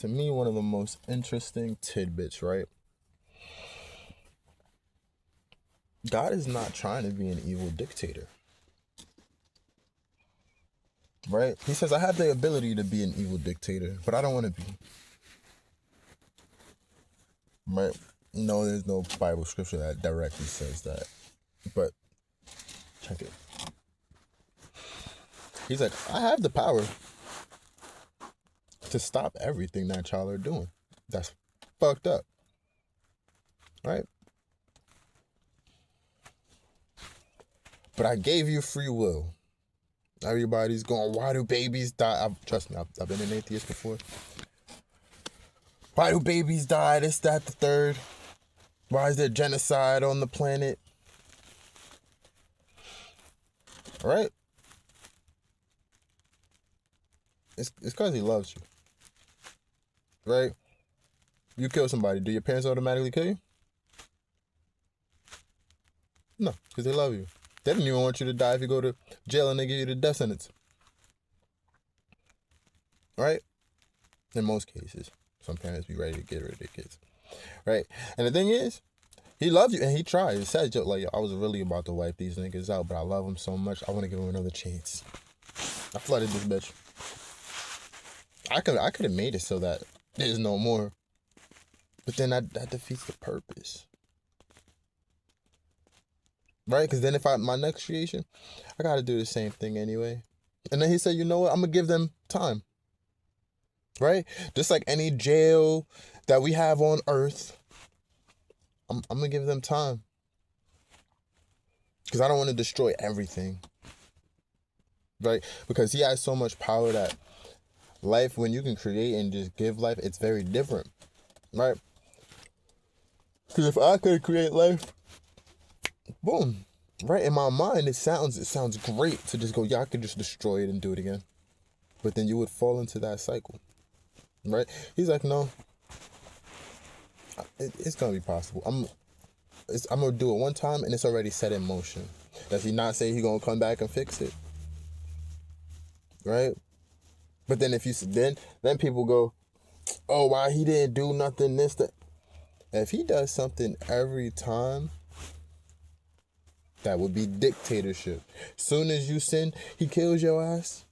to me one of the most interesting tidbits, right? God is not trying to be an evil dictator, right? He says, I have the ability to be an evil dictator, but I don't want to be, right? No, there's no Bible scripture that directly says that, but check it. He's like, I have the power to stop everything that y'all are doing. That's fucked up, right? But I gave you free will. Everybody's going, why do babies die? Trust me, I've been an atheist before. Why do babies die? This, that, the third. Why is there genocide on the planet? All right? It's because he loves you. Right? You kill somebody. Do your parents automatically kill you? No, because they love you. They didn't even want you to die if you go to jail and they give you the death sentence. Right? In most cases. Some parents be ready to get rid of their kids. Right? And the thing is, he loves you and he tried. He said, like, I was really about to wipe these niggas out, but I love them so much, I want to give them another chance. I flooded this bitch. I could have made it so that there's no more. But then that defeats the purpose. Right? Because then if my next creation, I got to do the same thing anyway. And then he said, you know what? I'm going to give them time. Right? Just like any jail that we have on earth, I'm going to give them time. Because I don't want to destroy everything. Right? Because he has so much power that life, when you can create and just give life, it's very different. Right? Because if I could create life, boom. Right? In my mind, it sounds great to just go, yeah, I could just destroy it and do it again. But then you would fall into that cycle. Right? He's like, no. It's going to be possible. I'm going to do it one time and it's already set in motion. Does he not say he's going to come back and fix it? Right? But then if you then people go, oh, why he didn't do nothing, this, that. If he does something every time, that would be dictatorship. Soon as you sin, he kills your ass.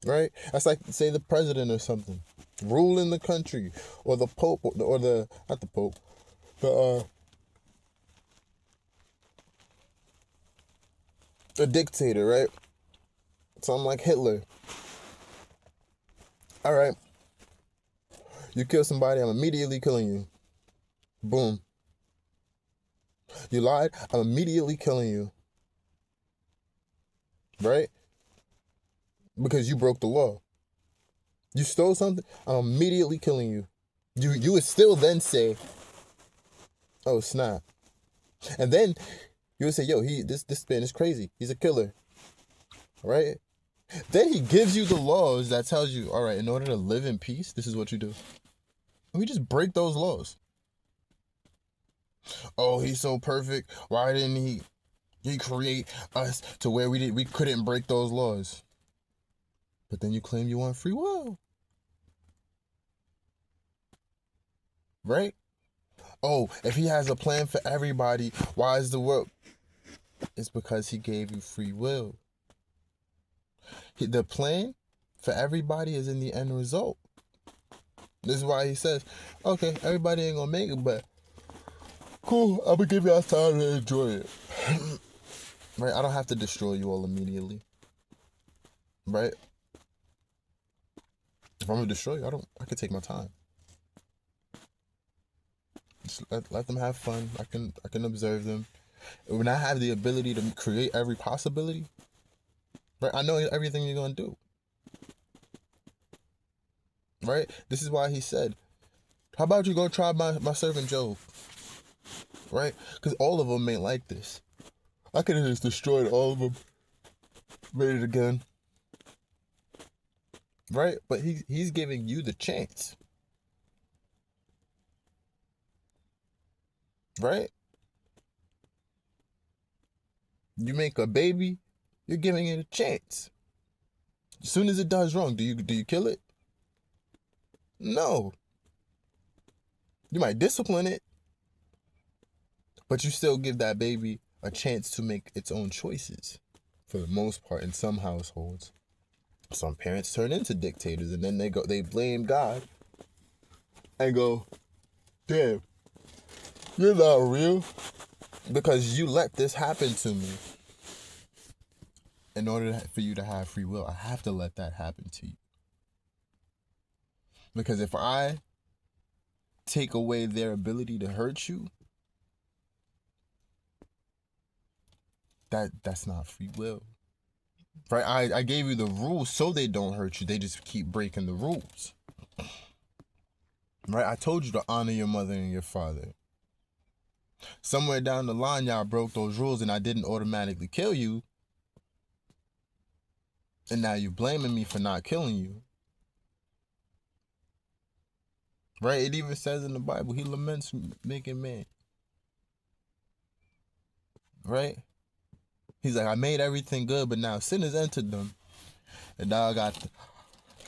Right? That's like, say, the president or something. Ruling the country. Or the Pope, or the, not the Pope, the dictator, right? Something like Hitler. All right. You kill somebody, I'm immediately killing you. Boom. You lied, I'm immediately killing you. Right? Because you broke the law. You stole something, I'm immediately killing you. You would still then say, oh, snap. And then you would say, yo, this man is crazy. He's a killer. Right? Then he gives you the laws that tells you, all right, in order to live in peace, this is what you do. And we just break those laws. Oh, he's so perfect. Why didn't he create us to where we couldn't break those laws? But then you claim you want free will. Right? Oh, if he has a plan for everybody, why is the world? It's because he gave you free will. The plan for everybody is in the end result. This is why he says, okay, everybody ain't gonna make it, but cool, I'm gonna give y'all time to enjoy it. Right? I don't have to destroy you all immediately. Right? If I'm gonna destroy you, I can take my time. Just let them have fun. I can observe them. When I have the ability to create every possibility, right? I know everything you're gonna do. Right? This is why he said, how about you go try my servant Job? Right? Because all of them ain't like this. I could have just destroyed all of them, made it again. Right? But he's giving you the chance. Right? You make a baby, you're giving it a chance. As soon as it does wrong, do you kill it? No. You might discipline it, but you still give that baby a chance to make its own choices for the most part in some households. Some parents turn into dictators and then they blame God and go, damn, you're not real because you let this happen to me. In order for you to have free will, I have to let that happen to you. Because if I take away their ability to hurt you, that's not free will. Right? I gave you the rules so they don't hurt you. They just keep breaking the rules. Right? I told you to honor your mother and your father. Somewhere down the line, y'all broke those rules and I didn't automatically kill you. And now you're blaming me for not killing you. Right? It even says in the Bible, he laments making man. Right? He's like, I made everything good, but now sin has entered them. And now I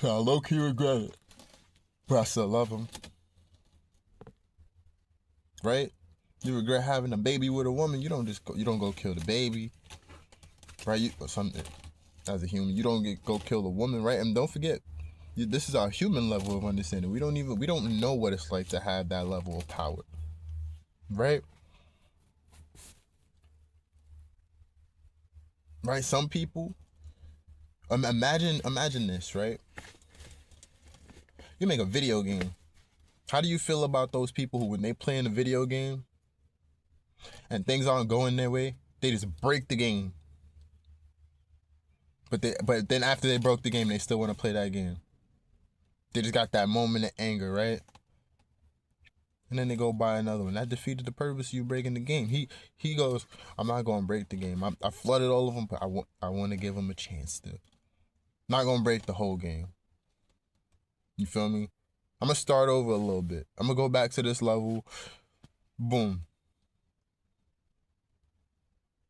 low-key regret it. But I still love him. Right? You regret having a baby with a woman, you don't go kill the baby. Right? As a human, you don't go kill a woman, right? And don't forget, this is our human level of understanding. We don't know what it's like to have that level of power. Right? Right? Some people, imagine this, right? You make a video game. How do you feel about those people who, when they play in a video game and things aren't going their way, they just break the game? But then after they broke the game, they still want to play that game. They just got that moment of anger, right? And then they go buy another one. That defeated the purpose of you breaking the game. He goes, I'm not going to break the game. I flooded all of them, but I want to give them a chance to. Not going to break the whole game. You feel me? I'm going to start over a little bit. I'm going to go back to this level. Boom.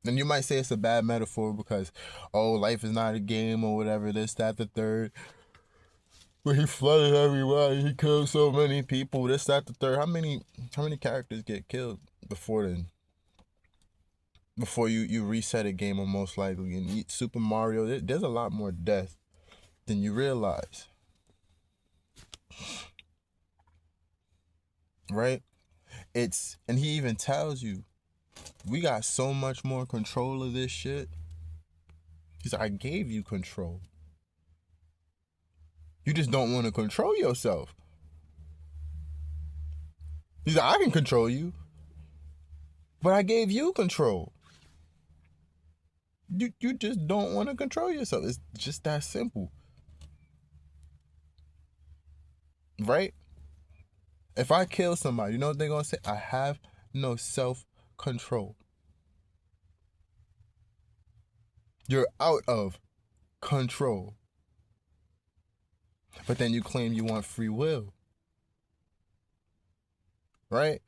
And you might say it's a bad metaphor because, oh, life is not a game or whatever, this, that, the third. But he flooded everybody. He killed so many people. This, that, the third. How many characters get killed before you reset a game? Or most likely in Super Mario, there's a lot more death than you realize. Right? And he even tells you, we got so much more control of this shit. He's like, I gave you control. You just don't want to control yourself. He's like, I can control you, but I gave you control. You just don't want to control yourself. It's just that simple. Right? If I kill somebody, you know what they're going to say? I have no self-control. You're out of control. But then you claim you want free will. Right?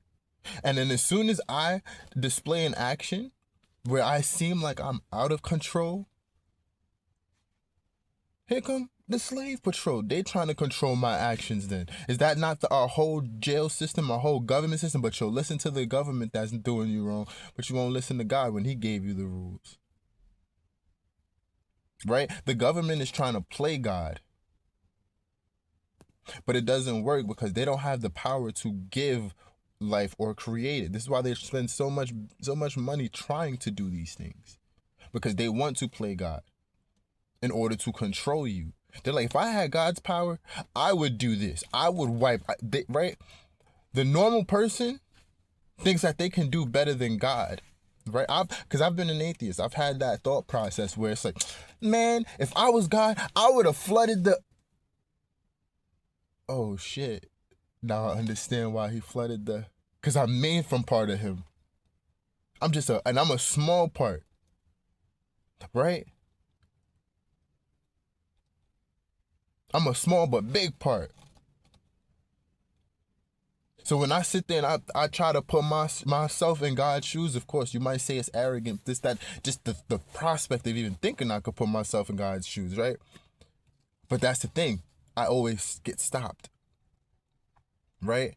And then as soon as I display an action where I seem like I'm out of control, here come the slave patrol. They trying to control my actions then. Is that not our whole jail system, our whole government system? But you'll listen to the government that's doing you wrong, but you won't listen to God when he gave you the rules. Right? The government is trying to play God. But it doesn't work because they don't have the power to give life or create it. This is why they spend so much money trying to do these things. Because they want to play God in order to control you. They're like, if I had God's power, I would do this. I would wipe, right? The normal person thinks that they can do better than God, right? Because I've been an atheist. I've had that thought process where it's like, man, if I was God, I would have flooded the... Oh, shit. Now I understand why he flooded the... Because I'm made from part of him. I'm a small part, right? I'm a small but big part. So when I sit there and I try to put myself in God's shoes, of course, you might say it's arrogant, just the prospect of even thinking I could put myself in God's shoes, right? But that's the thing. I always get stopped. right?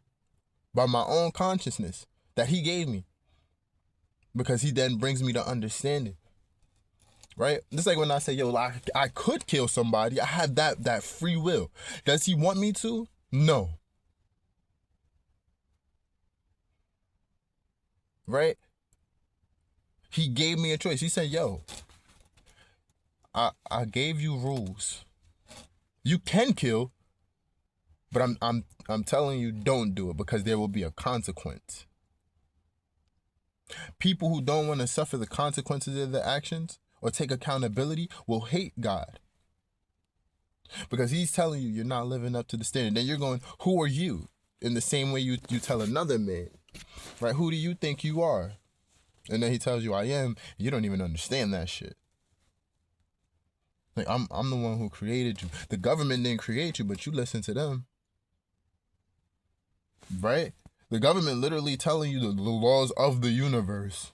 By my own consciousness that he gave me. Because he then brings me to understanding. Right? Just like when I say, yo, I could kill somebody. I have that free will. Does he want me to? No. Right? He gave me a choice. He said, yo, I gave you rules. You can kill, but I'm telling you, don't do it because there will be a consequence. People who don't want to suffer the consequences of their actions or take accountability will hate God. Because he's telling you you're not living up to the standard. Then you're going, who are you? In the same way you tell another man, right? Who do you think you are? And then he tells you I am. You don't even understand that shit. Like I'm the one who created you. The government didn't create you, but you listen to them. Right? The government literally telling you the laws of the universe.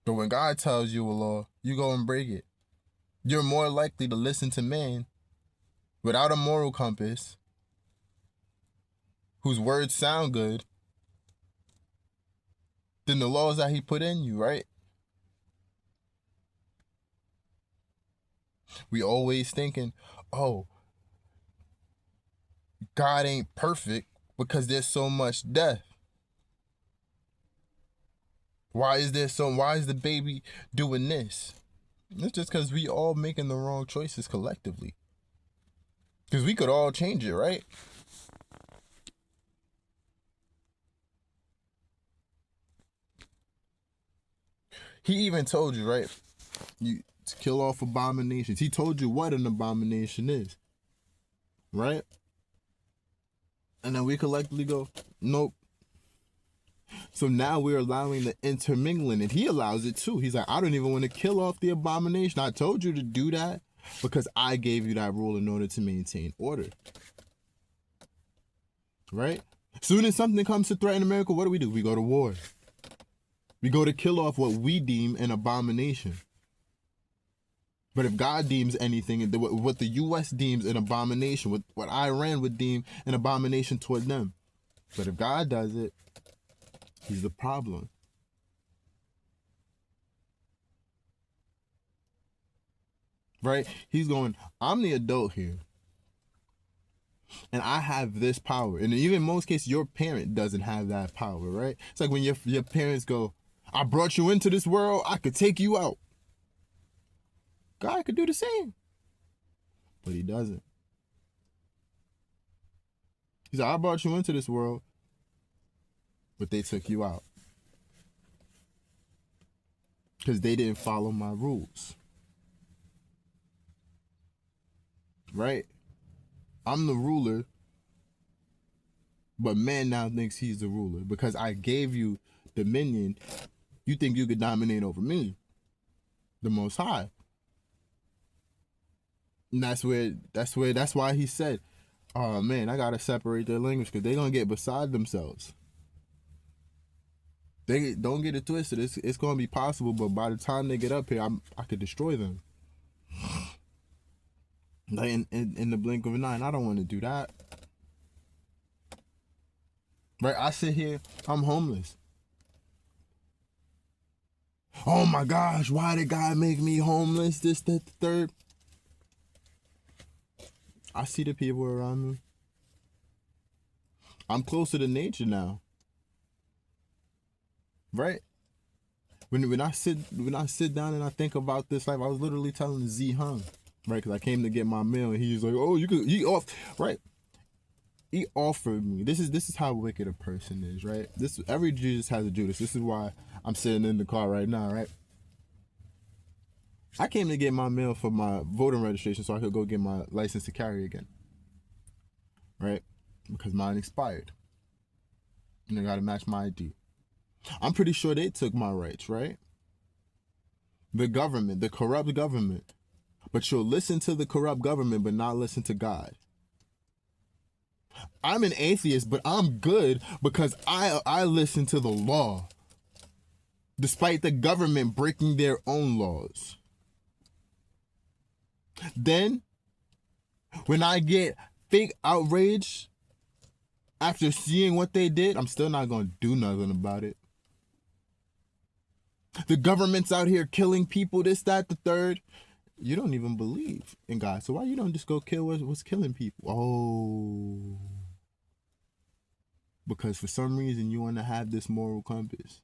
But when God tells you a law, you go and break it. You're more likely to listen to man without a moral compass, whose words sound good, than the laws that he put in you, right? We always thinking, oh, God ain't perfect because there's so much death. Why is the baby doing this? It's just because we all making the wrong choices collectively. Because we could all change it, right? He even told you, right? You to kill off abominations. He told you what an abomination is. Right? And then we collectively go, nope. So now we're allowing the intermingling, and he allows it too. He's like, I don't even want to kill off the abomination. I told you to do that because I gave you that rule in order to maintain order. Right? Soon as something comes to threaten America, what do? We go to war. We go to kill off what we deem an abomination. But if God deems anything, what the U.S. deems an abomination, what Iran would deem an abomination toward them. But if God does it, he's the problem. Right? He's going, I'm the adult here. And I have this power. And even in most cases, your parent doesn't have that power, right? It's like when your parents go, I brought you into this world, I could take you out. God could do the same. But he doesn't. He's like, I brought you into this world, but they took you out. Because they didn't follow my rules. Right? I'm the ruler, but man now thinks he's the ruler. Because I gave you dominion, you think you could dominate over me, the Most High. And that's why he said, oh man, I gotta separate their language because they're gonna get beside themselves. They don't get it twisted. It's gonna be possible, but by the time they get up here, I could destroy them. Like in the blink of an eye. And I don't want to do that. Right? I sit here, I'm homeless. Oh my gosh, why did God make me homeless? This, that, the third. I see the people around me. I'm closer to nature now. Right? When I sit down and I think about this life, I was literally telling Z Hung, right? Because I came to get my mail, and he's like, "Oh, you could eat off," right? He offered me. This is how wicked a person is, right? Every Jesus has a Judas. This is why I'm sitting in the car right now, right? I came to get my mail for my voting registration so I could go get my license to carry again, right? Because mine expired, and I got to match my ID. I'm pretty sure they took my rights, right? The government, the corrupt government. But you'll listen to the corrupt government, but not listen to God. I'm an atheist, but I'm good because I listen to the law, despite the government breaking their own laws. Then, When I get fake outrage after seeing what they did, I'm still not going to do nothing about it. The government's out here killing people, this, that, the third. You don't even believe in God. So why you don't just go kill what's killing people? Oh. Because for some reason you want to have this moral compass.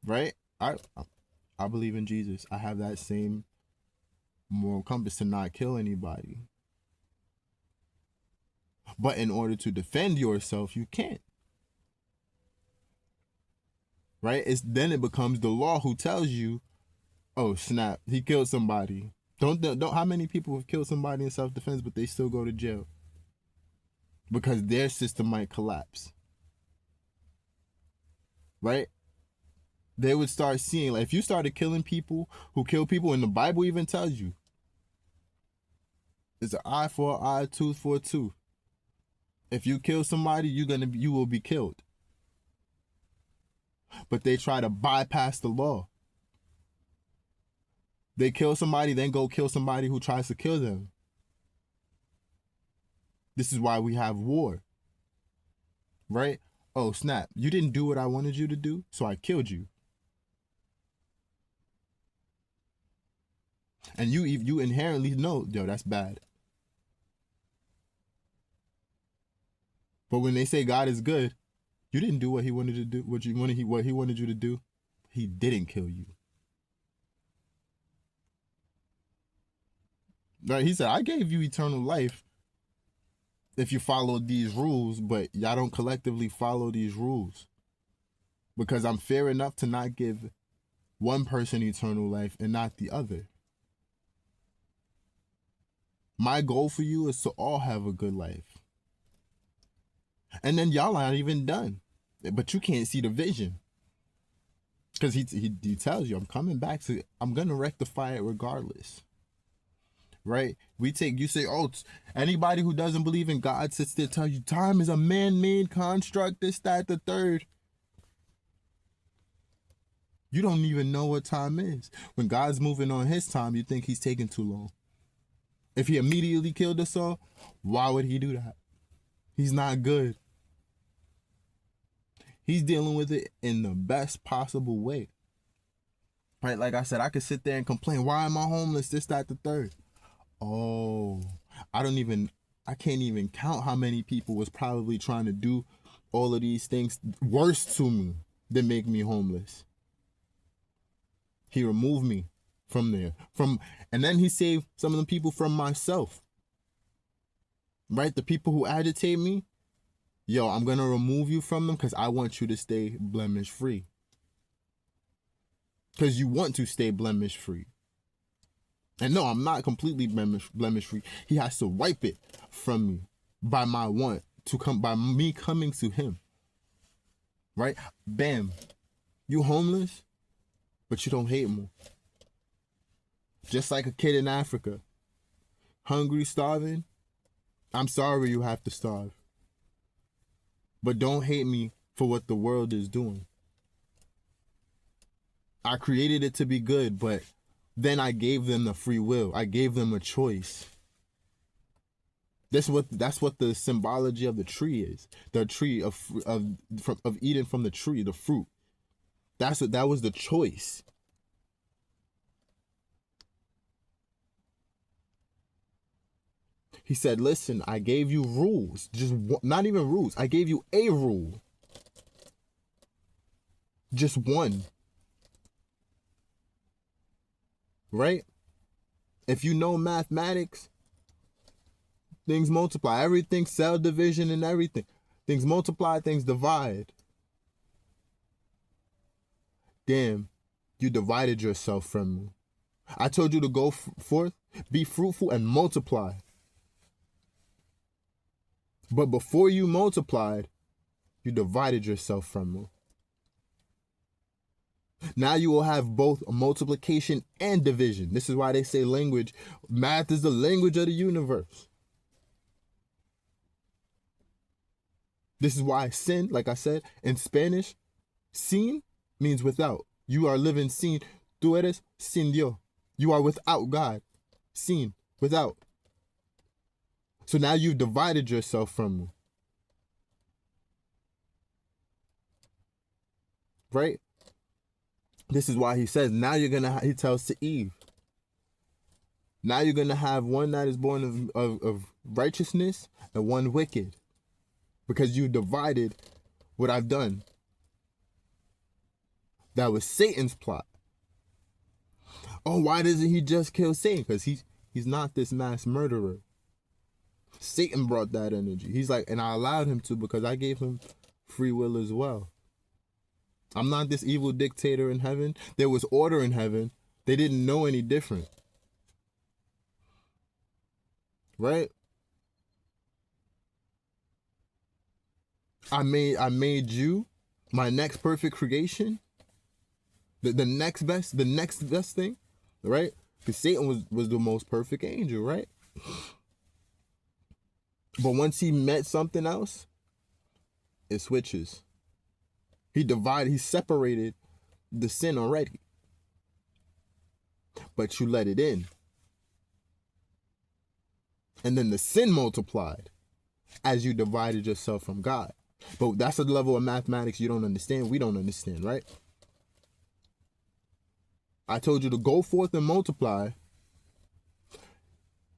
Right? I believe in Jesus. I have that same moral compass to not kill anybody. But in order to defend yourself, you can't. Right? Then it becomes the law who tells you, oh snap, he killed somebody. Don't how many people have killed somebody in self-defense but they still go to jail? Because their system might collapse. Right? They would start seeing, like, if you started killing people who kill people, and the Bible even tells you it's an eye for an eye, tooth for a tooth. If you kill somebody, you will be killed. But they try to bypass the law. They kill somebody, then go kill somebody who tries to kill them. This is why we have war. Right? Oh, snap. You didn't do what I wanted you to do, so I killed you. And you inherently know, yo, that's bad. But when they say God is good, you didn't do what he wanted to do, what he wanted you to do. He didn't kill you. Right? He said, I gave you eternal life if you follow these rules, but y'all don't collectively follow these rules. Because I'm fair enough to not give one person eternal life and not the other. My goal for you is to all have a good life. And then y'all aren't even done. But you can't see the vision. Because he tells you, I'm coming back to, I'm going to rectify it regardless. Right? You say, oh, anybody who doesn't believe in God sits there tell you time is a man-made construct, this, that, the third. You don't even know what time is. When God's moving on his time, you think he's taking too long. If he immediately killed us all, why would he do that? He's not good. He's dealing with it in the best possible way. Right? Like I said, I could sit there and complain, why am I homeless? This, that, the third. Oh, I can't even count how many people was probably trying to do all of these things worse to me than make me homeless. He removed me from there. And then he saved some of the people from myself. Right? The people who agitate me, yo, I'm going to remove you from them because I want you to stay blemish free. Because you want to stay blemish free. And no, I'm not completely blemish free. He has to wipe it from me by me coming to him. Right? Bam. You homeless, but you don't hate me. Just like a kid in Africa. Hungry, starving. I'm sorry you have to starve. But don't hate me for what the world is doing. I created it to be good, but then I gave them the free will. I gave them a choice. That's what the symbology of the tree is. The tree of eating from the tree, the fruit. That was the choice. He said, listen, I gave you rules. Not even rules. I gave you a rule. Just one. Right? If you know mathematics, things multiply. Everything, cell division and everything. Things multiply, things divide. Damn, you divided yourself from me. I told you to go forth, be fruitful, and multiply. But before you multiplied, you divided yourself from me. Now you will have both a multiplication and division. This is why they say math is the language of the universe. This is why sin, like I said, in Spanish, sin means without. You are living sin. Tú eres sin Dios. You are without God. Sin, without. So now you've divided yourself from me. Right? This is why he says, now you're going to, he tells to Eve, now you're going to have one that is born of righteousness and one wicked. Because you divided what I've done. That was Satan's plot. Oh, why doesn't he just kill Satan? Because he's not this mass murderer. Satan brought that energy. He's like, and I allowed him to because I gave him free will as well. I'm not this evil dictator in heaven. There was order in heaven. They didn't know any different. Right? I made you my next perfect creation. The next best thing, right? Because Satan was the most perfect angel, right? But once he met something else, it switches. He separated the sin already. But you let it in. And then the sin multiplied as you divided yourself from God. But that's a level of mathematics you don't understand. We don't understand, right? I told you to go forth and multiply.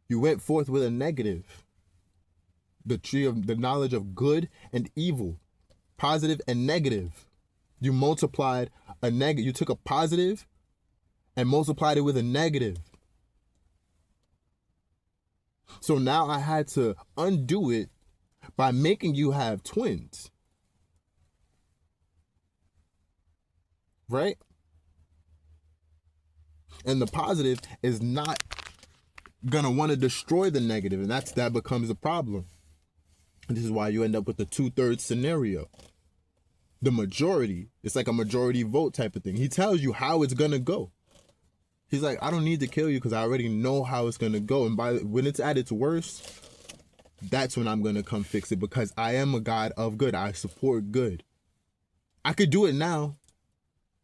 You went forth with a negative. The tree of the knowledge of good and evil, positive and negative. You multiplied a negative. You took a positive and multiplied it with a negative. So now I had to undo it by making you have twins. Right? And the positive is not gonna want to destroy the negative, and that becomes a problem. And this is why you end up with the 2/3 scenario. The majority, it's like a majority vote type of thing. He tells you how it's gonna go. He's like, I don't need to kill you because I already know how it's gonna go. And when it's at its worst, that's when I'm gonna come fix it, because I am a God of good. I support good. I could do it now,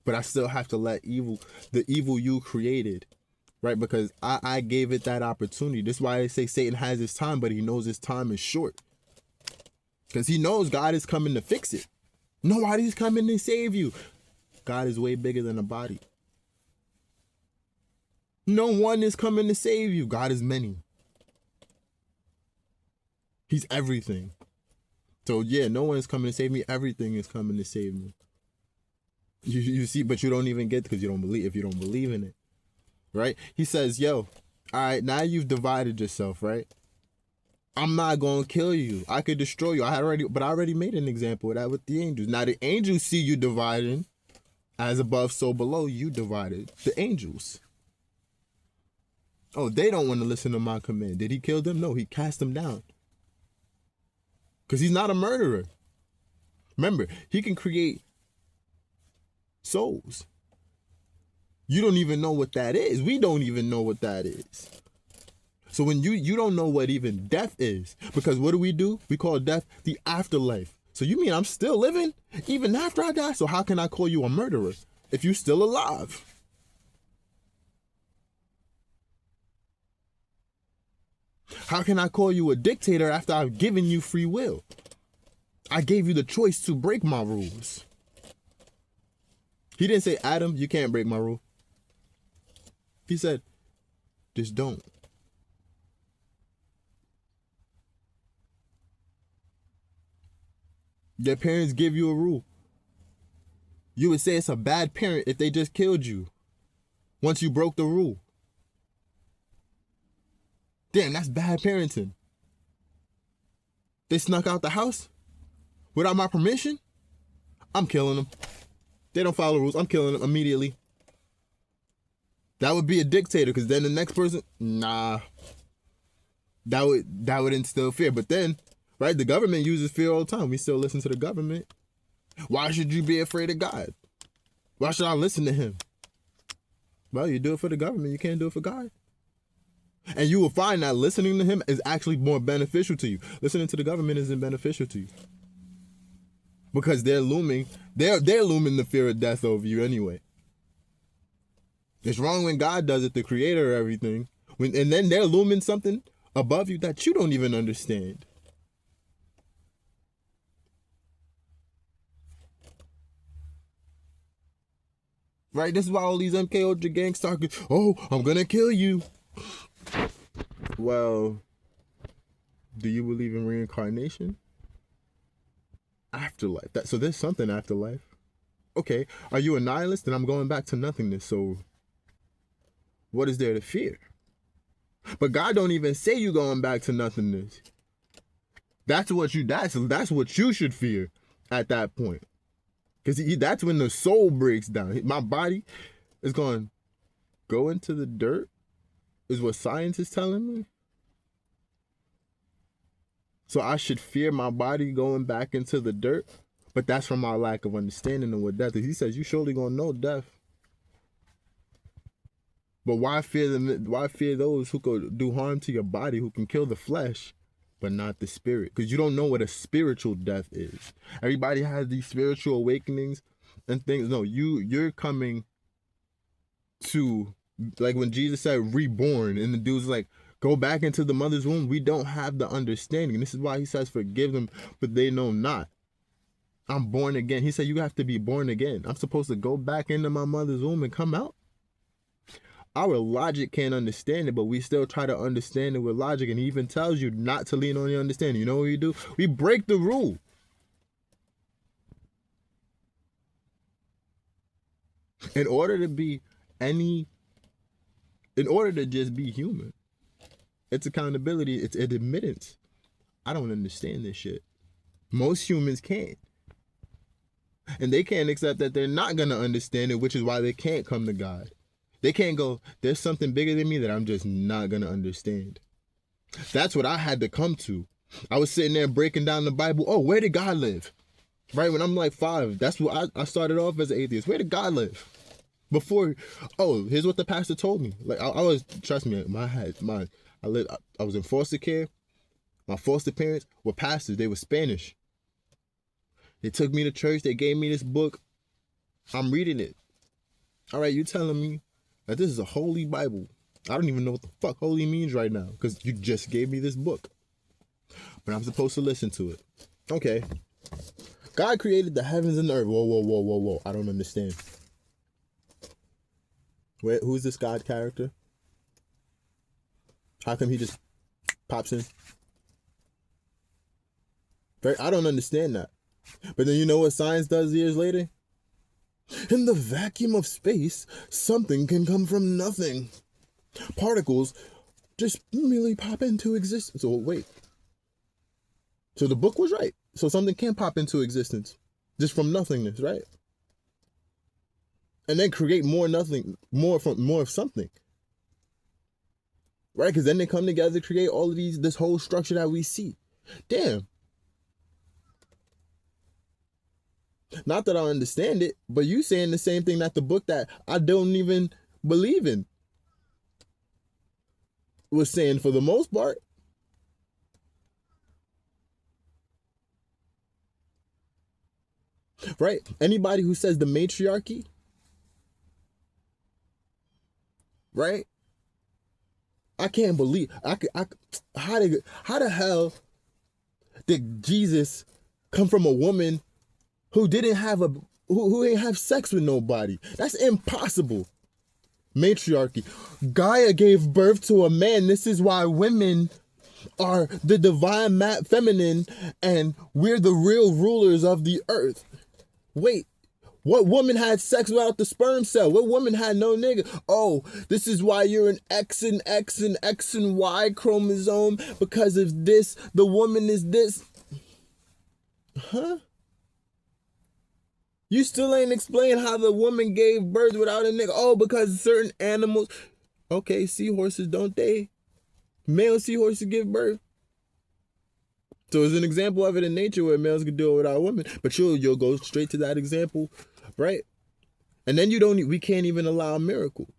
but I still have to let the evil you created, right? Because I gave it that opportunity. This is why I say Satan has his time, but he knows his time is short. Because he knows God is coming to fix it. Nobody's coming to save you. God is way bigger than a body. No one is coming to save you. God is many. He's everything. So yeah, no one is coming to save me. Everything is coming to save me. You see, but you don't even get it because you don't believe. If you don't believe in it, right? He says, yo, all right, now you've divided yourself, right? I'm not gonna kill you. I could destroy you. I already made an example of that with the angels. Now the angels see you dividing, as above, so below. You divided the angels. Oh, they don't want to listen to my command. Did he kill them? No, he cast them down. Because he's not a murderer. Remember, he can create souls. You don't even know what that is. We don't even know what that is. So when you don't know what even death is, because what do? We call death the afterlife. So you mean I'm still living even after I die? So how can I call you a murderer if you're still alive? How can I call you a dictator after I've given you free will? I gave you the choice to break my rules. He didn't say, Adam, you can't break my rule. He said, just don't. Your parents give you a rule. You would say it's a bad parent if they just killed you once you broke the rule. Damn, that's bad parenting. They snuck out the house without my permission. I'm killing them. They don't follow rules. I'm killing them immediately. That would be a dictator, because then the next person, nah. That would instill fear. But then, right, the government uses fear all the time. We still listen to the government. Why should you be afraid of God? Why should I listen to him? Well, you do it for the government. You can't do it for God. And you will find that listening to him is actually more beneficial to you. Listening to the government isn't beneficial to you. Because they're looming the fear of death over you anyway. It's wrong when God does it, the creator of everything. And then they're looming something above you that you don't even understand. Right? This is why all these MK Ultra gangs talking, oh, I'm gonna kill you. Well, do you believe in reincarnation? Afterlife. So there's something after life. Okay, are you a nihilist? Then I'm going back to nothingness. So what is there to fear? But God don't even say you going back to nothingness. That's what you should fear at that point. Because that's when the soul breaks down. My body is going to go into the dirt, is what science is telling me. So I should fear my body going back into the dirt. But that's from my lack of understanding of what death is. He says, you surely going to know death. But why fear them? Why fear those who could do harm to your body, who can kill the flesh, but not the spirit? Because you don't know what a spiritual death is. Everybody has these spiritual awakenings and things. No, you're coming to, like when Jesus said reborn, and the dude's like, go back into the mother's womb. We don't have the understanding. This is why he says, forgive them, but they know not. I'm born again. He said, you have to be born again. I'm supposed to go back into my mother's womb and come out. Our logic can't understand it, but we still try to understand it with logic. And he even tells you not to lean on your understanding. You know what we do? We break the rule. In order to just be human, it's accountability, it's admittance. I don't understand this shit. Most humans can't. And they can't accept that they're not going to understand it, which is why they can't come to God. They can't go, there's something bigger than me that I'm just not going to understand. That's what I had to come to. I was sitting there breaking down the Bible. Oh, where did God live? Right when I'm like 5, that's what I started off as an atheist. Where did God live? Before, here's what the pastor told me. Like I was, trust me, I was in foster care. My foster parents were pastors. They were Spanish. They took me to church. They gave me this book. I'm reading it. All right, you telling me that this is a holy Bible. I don't even know what the fuck holy means right now because you just gave me this book. But I'm supposed to listen to it. Okay. God created the heavens and the earth. Whoa. I don't understand. Who's this God character? How come he just pops in? Right? I don't understand that. But then you know what science does years later? In the vacuum of space, something can come from nothing. Particles just merely pop into existence. So wait. So the book was right. So something can pop into existence just from nothingness, right? And then create more of something. Right? Because then they come together to create all of this whole structure that we see. Damn. Not that I understand it, but you saying the same thing that the book that I don't even believe in was saying for the most part. Right? Anybody who says the matriarchy, right? I can't believe how the hell did Jesus come from a woman who didn't have sex with nobody? That's impossible. Matriarchy. Gaia gave birth to a man. This is why women are the divine feminine and we're the real rulers of the earth. Wait, what woman had sex without the sperm cell? What woman had no nigga? Oh, this is why you're an X and Y chromosome. Because of this, the woman is this. Huh? You still ain't explain how the woman gave birth without a nigga. Oh, because certain animals. Okay, seahorses, don't they? Male seahorses give birth. So it's an example of it in nature where males can do it without women. But you'll go straight to that example, right? And then we can't even allow a miracle.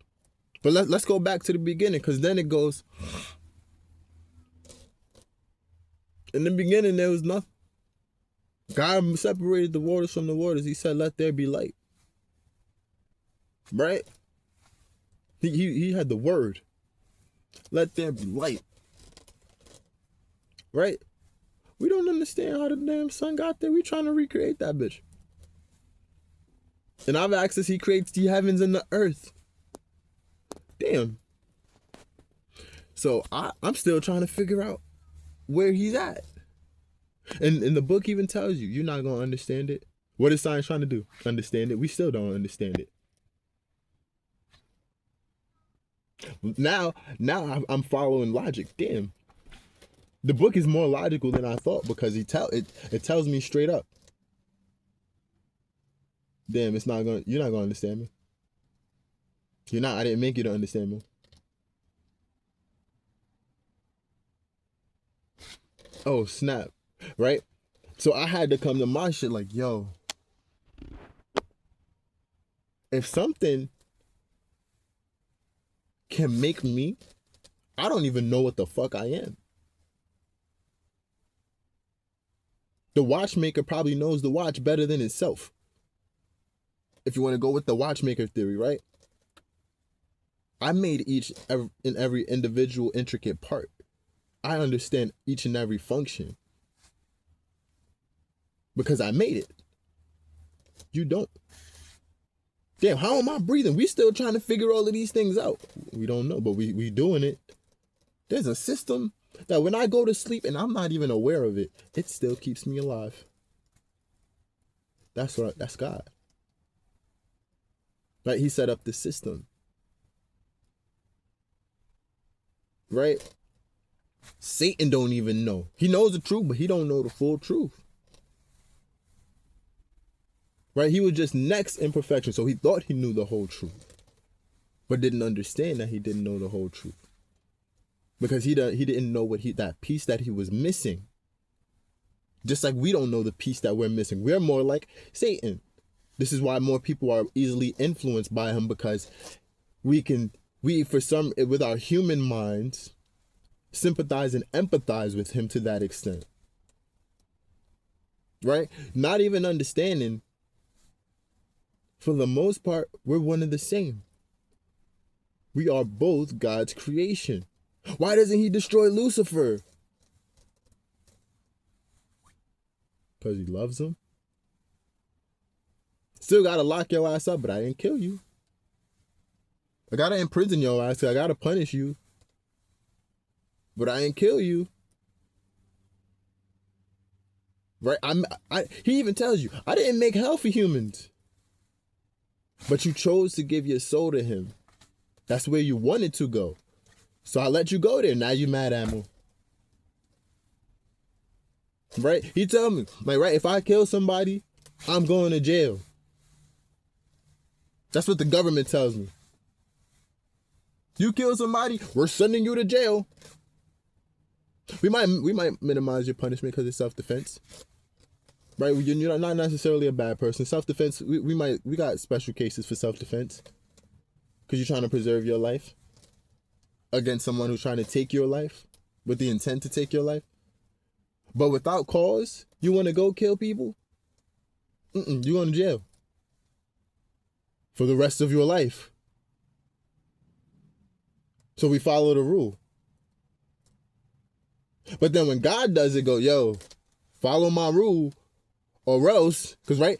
But let's go back to the beginning, because then it goes, in the beginning there was nothing. God separated the waters from the waters. He said, let there be light. Right? He had the word. Let there be light. right? We don't understand how the damn sun got there. We trying to recreate that bitch. And I've asked us, he creates the heavens and the earth. Damn. So I'm still trying to figure out where he's at. And the book even tells you, you're not going to understand it. What is science trying to do? Understand it. We still don't understand it. Now I'm following logic. Damn. The book is more logical than I thought because it tells me straight up. Damn, you're not gonna understand me. I didn't make you to understand me. Oh, snap. Right? So I had to come to my shit like, yo, if something can make me, I don't even know what the fuck I am. The watchmaker probably knows the watch better than itself. If you want to go with the watchmaker theory, right? I made each and every individual intricate part. I understand each and every function. Because I made it. You don't. Damn, how am I breathing? We still trying to figure all of these things out. We don't know, but we doing it. There's a system that when I go to sleep and I'm not even aware of it, it still keeps me alive. That's God. Right? He set up the system. Right? Satan don't even know. He knows the truth, but he don't know the full truth. Right? He was just next in perfection, so he thought he knew the whole truth, but didn't understand that he didn't know the whole truth. Because he didn't know that piece that he was missing. Just like we don't know the piece that we're missing. We're more like Satan. This is why more people are easily influenced by him, because with our human minds, sympathize and empathize with him to that extent. Right? Not even understanding, for the most part, we're one and the same. We are both God's creation. Why doesn't he destroy Lucifer? Because he loves him. Still gotta lock your ass up, but I didn't kill you. I gotta imprison your ass, I gotta punish you. But I didn't kill you. Right? He even tells you, I didn't make hell for humans. But you chose to give your soul to him. That's where you wanted to go. So I let you go there. Now you mad at me. Right? He tell me, like, right, if I kill somebody, I'm going to jail. That's what the government tells me. You kill somebody, we're sending you to jail. We might minimize your punishment because it's self-defense. Right? You're not necessarily a bad person. Self-defense, we got special cases for self-defense. Because you're trying to preserve your life against someone who's trying to take your life with the intent to take your life. But without cause, you want to go kill people? You're going to jail for the rest of your life. So we follow the rule. But then when God does it, go, yo, follow my rule or else, because right,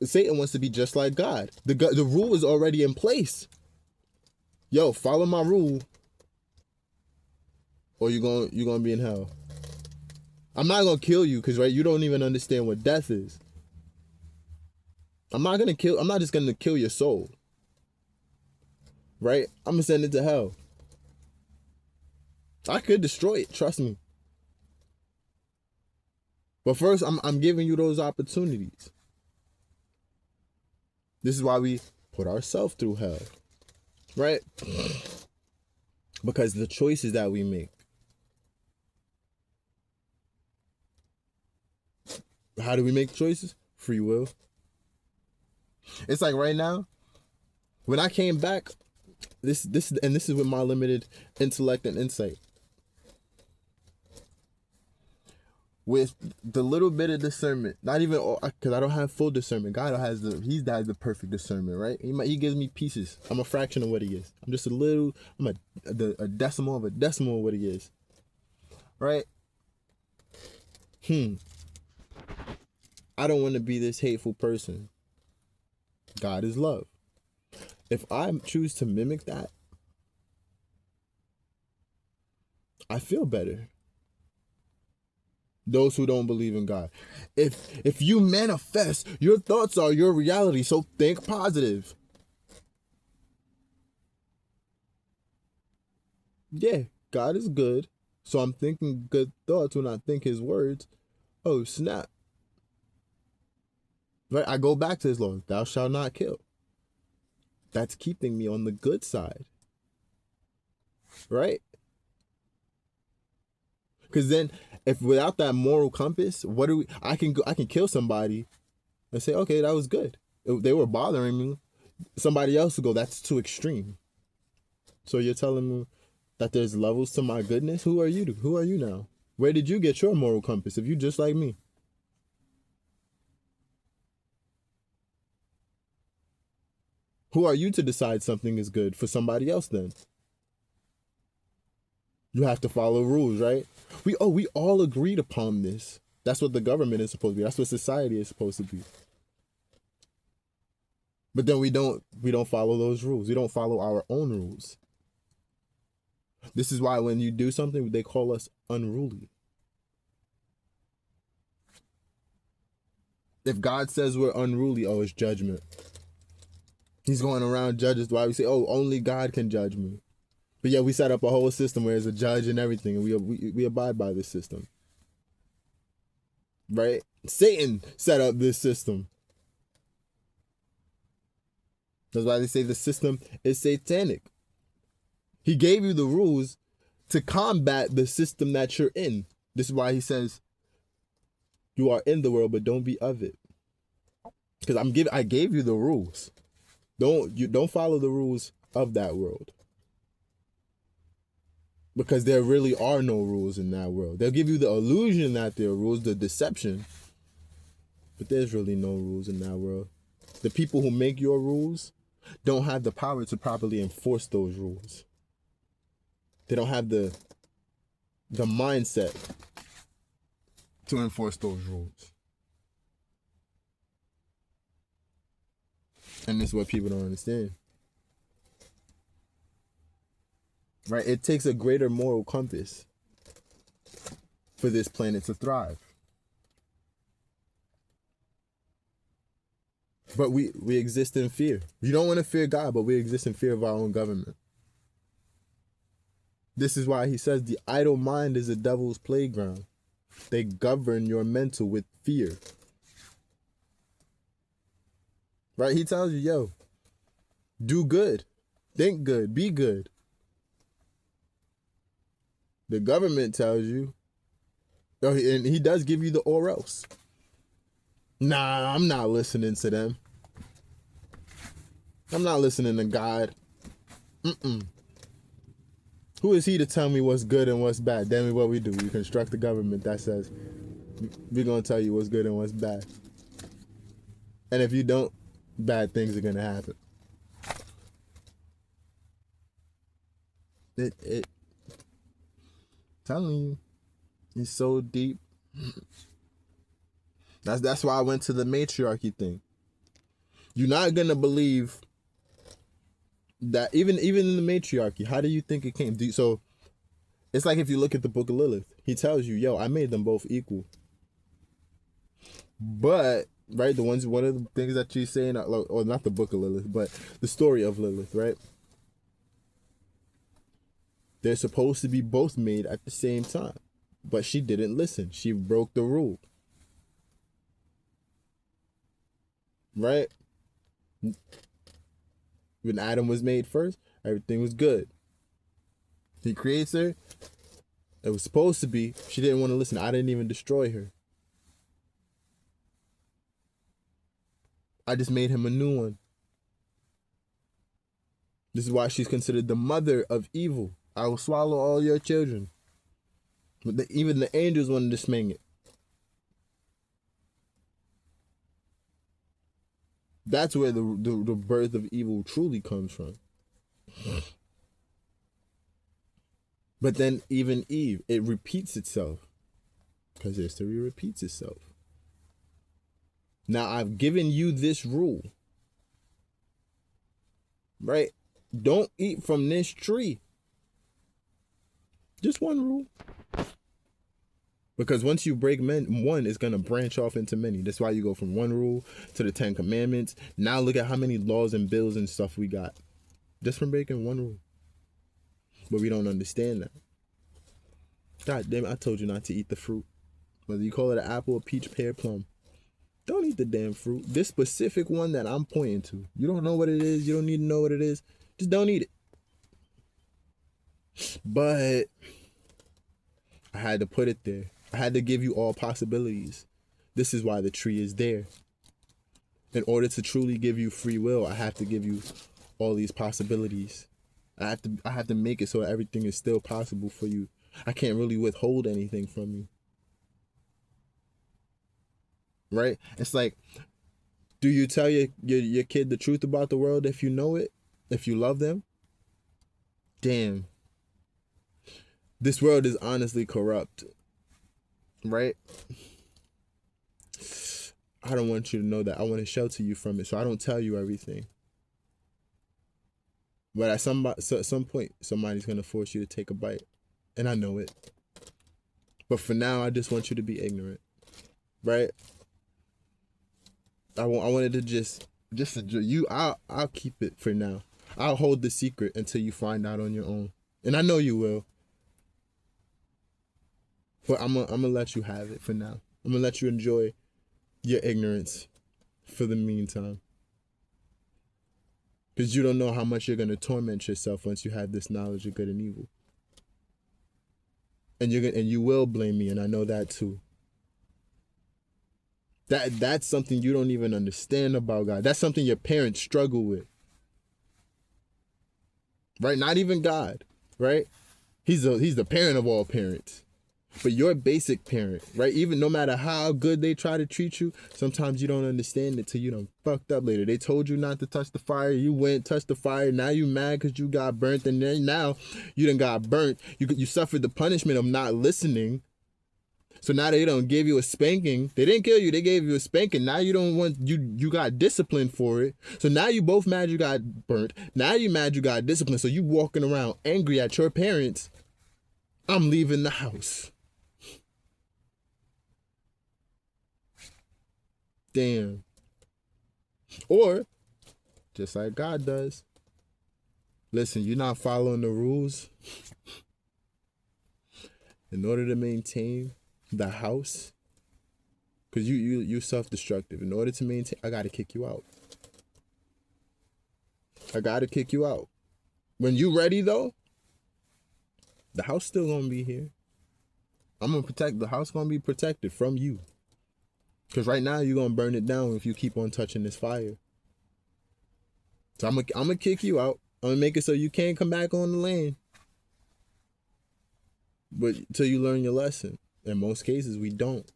Satan wants to be just like God. The rule is already in place. Yo, follow my rule or you're gonna be in hell. I'm not gonna kill you because right, you don't even understand what death is. I'm not just gonna kill your soul. Right? I'm gonna send it to hell. I could destroy it, trust me. But first, I'm giving you those opportunities. This is why we put ourselves through hell. Right? Because the choices that we make. How do we make choices? Free will. It's like right now, when I came back, this is with my limited intellect and insight. With the little bit of discernment, not even because I don't have full discernment. God has the perfect discernment, right? He gives me pieces. I'm a fraction of what he is. I'm just I'm a decimal of what he is, right? I don't want to be this hateful person. God is love. If I choose to mimic that, I feel better. Those who don't believe in God. If you manifest, your thoughts are your reality, so think positive. Yeah, God is good. So I'm thinking good thoughts when I think his words. Oh, snap. Right? I go back to his law. Thou shalt not kill. That's keeping me on the good side. Right? Because then, if without that moral compass, what do we? I can kill somebody, and say, okay, that was good. They were bothering me. Somebody else will go, that's too extreme. So you're telling me that there's levels to my goodness? Who are you? Who are you now? Where did you get your moral compass if you just like me? Who are you to decide something is good for somebody else then? You have to follow rules, right? We all agreed upon this. That's what the government is supposed to be. That's what society is supposed to be. But then we don't follow those rules. We don't follow our own rules. This is why when you do something, they call us unruly. If God says we're unruly, oh, it's judgment. He's going around judges. Why we say, oh, only God can judge me. But yeah, we set up a whole system where there's a judge and everything, and we abide by this system. Right? Satan set up this system. That's why they say the system is satanic. He gave you the rules to combat the system that you're in. This is why he says, you are in the world, but don't be of it. Because I gave you the rules. Don't follow the rules of that world. Because there really are no rules in that world. They'll give you the illusion that there are rules, the deception. But there's really no rules in that world. The people who make your rules don't have the power to properly enforce those rules. They don't have the mindset to enforce those rules. And this is what people don't understand. Right? It takes a greater moral compass for this planet to thrive. But we exist in fear. You don't want to fear God, but we exist in fear of our own government. This is why he says the idle mind is the devil's playground. They govern your mental with fear. Right? He tells you, yo, do good, think good, be good. The government tells you, and he does give you the or else. Nah, I'm not listening to them. I'm not listening to God. Who is he to tell me what's good and what's bad? Then what we do, we construct a government that says, we're going to tell you what's good and what's bad. And if you don't, bad things are going to happen. It telling you, it's so deep. That's why I went to the matriarchy thing. You're not gonna believe that even in the matriarchy, how do you think it came? So it's like if you look at the book of Lilith, he tells you, yo, I made them both equal. But right, one of the things that she's saying, or not the book of Lilith, but the story of Lilith, right? They're supposed to be both made at the same time. But she didn't listen. She broke the rule. Right? When Adam was made first, everything was good. He creates her. It was supposed to be. She didn't want to listen. I didn't even destroy her. I just made him a new one. This is why she's considered the mother of evil. I will swallow all your children. But even the angels wanted to smang it. That's where the birth of evil truly comes from. But then even Eve, it repeats itself. Because history repeats itself. Now, I've given you this rule. Right? Don't eat from this tree. Just one rule. Because once you break one, it's going to branch off into many. That's why you go from one rule to the 10 commandments. Now look at how many laws and bills and stuff we got. Just from breaking one rule. But we don't understand that. God damn it, I told you not to eat the fruit. Whether you call it an apple, a peach, pear, plum. Don't eat the damn fruit. This specific one that I'm pointing to. You don't know what it is. You don't need to know what it is. Just don't eat it. But I had to put it there. I had to give you all possibilities. This is why the tree is there. In order to truly give you free will, I have to give you all these possibilities. I have to make it so everything is still possible for you. I can't really withhold anything from you. Right? It's like, do you tell your kid the truth about the world if you know it? If you love them? Damn. This world is honestly corrupt. Right? I don't want you to know that. I want to shelter you from it, so I don't tell you everything. But at some point, somebody's going to force you to take a bite. And I know it. But for now, I just want you to be ignorant. Right? I wanted to just you. I'll keep it for now. I'll hold the secret until you find out on your own. And I know you will. But I'm gonna let you have it for now. I'm gonna let you enjoy your ignorance for the meantime. Because you don't know how much you're gonna torment yourself once you have this knowledge of good and evil. And you will blame me, and I know that too. That's something you don't even understand about God. That's something your parents struggle with. Right? Not even God, right? He's the parent of all parents. But your basic parent, right? Even no matter how good they try to treat you, sometimes you don't understand it till you done fucked up later. They told you not to touch the fire. You went, touched the fire. Now you mad because you got burnt. And then now you done got burnt. You suffered the punishment of not listening. So now they don't give you a spanking. They didn't kill you. They gave you a spanking. Now you don't want, you got disciplined for it. So now you both mad you got burnt. Now you mad you got disciplined. So you walking around angry at your parents. I'm leaving the house. Damn. Or, just like God does. Listen, you're not following the rules. In order to maintain the house, because you're self-destructive. In order to maintain, I gotta kick you out. I gotta kick you out. When you ready though, the house still gonna be here. I'm gonna protect the house. Gonna be protected from you. Because right now you're gonna burn it down if you keep on touching this fire. So I'm gonna kick you out. I'm gonna make it so you can't come back on the land. But till you learn your lesson. In most cases, we don't.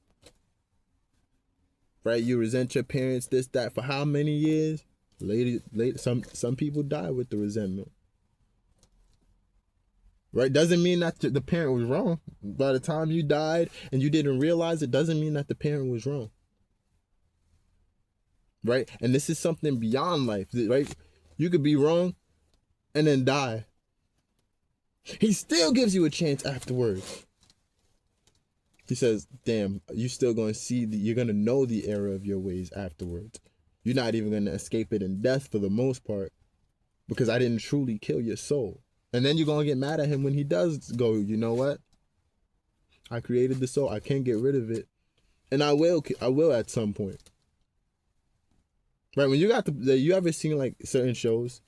Right? You resent your parents, this, that, for how many years? Later, some people die with the resentment. Right? Doesn't mean that the parent was wrong. By the time you died and you didn't realize it, doesn't mean that the parent was wrong. Right? And this is something beyond life. Right? You could be wrong and then die. He still gives you a chance afterwards. He says, damn, you still going to see, you're going to know the error of your ways afterwards. You're not even going to escape it in death for the most part, because I didn't truly kill your soul. And then you're going to get mad at him when he does go, you know what? I created the soul. I can't get rid of it. And I will at some point. Right? When you got you ever seen like certain shows,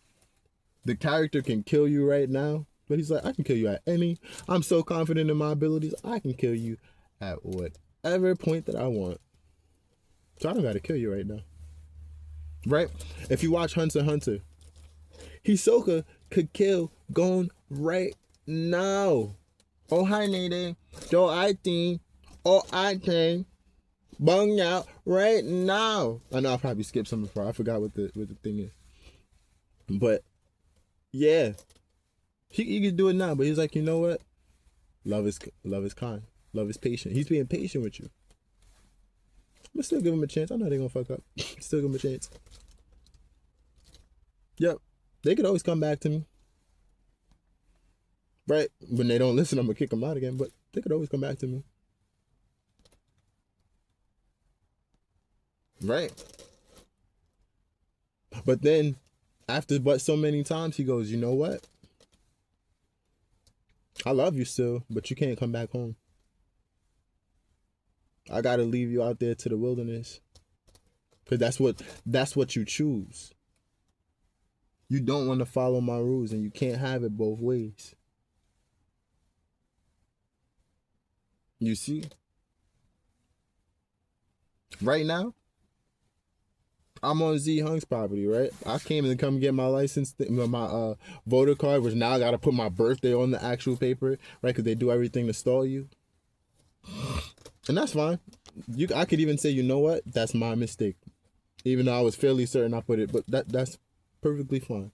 the character can kill you right now, but he's like, I can kill you at I'm so confident in my abilities, I can kill you at whatever point that I want. So I don't gotta kill you right now. Right? If you watch Hunter x Hunter, Hisoka could kill Gon right now. Oh hi Nade. Yo I think. Oh I think. Bung out right now. I know I'll probably skip some before. I forgot what the thing is. But yeah. He could do it now, but he's like, you know what? Love is kind. Love is patient. He's being patient with you. I'm gonna still give him a chance. I know they're gonna fuck up. Still give him a chance. Yep. They could always come back to me. Right? When they don't listen, I'm gonna kick them out again, but they could always come back to me. Right? But then, after but so many times, he goes, you know what? I love you still, but you can't come back home. I gotta leave you out there to the wilderness. Because that's what you choose. You don't want to follow my rules, and you can't have it both ways. You see? Right now, I'm on Z Hunk's property, right? I came to come get my license, my voter card, which now I got to put my birthday on the actual paper, right? Because they do everything to stall you. And that's fine. I could even say, you know what? That's my mistake. Even though I was fairly certain I put it, but that's perfectly fine.